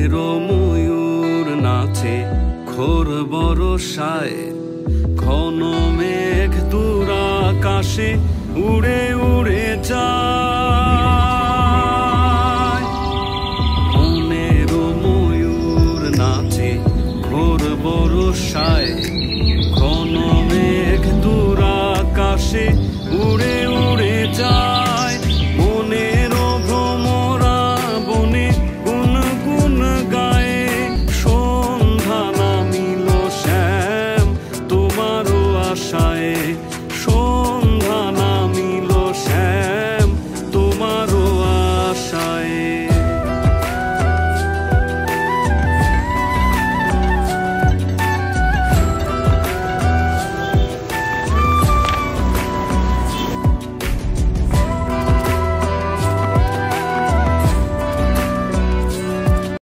মনেরও ময়ূর নাচে ঘোর বরষায়, ঘন মেঘ দূর আকাশে উড়ে উড়ে যায়। মনেরও ময়ূর নাচে ঘোর বরষায়, ঘন মেঘ দূর আকাশে উড়ে উড়ে যায়। মনেরও ভ্রমরা বনে গুনগুন গায়ে, সন্ধ্যা নামিল শ্যাম তোমারও আশায়।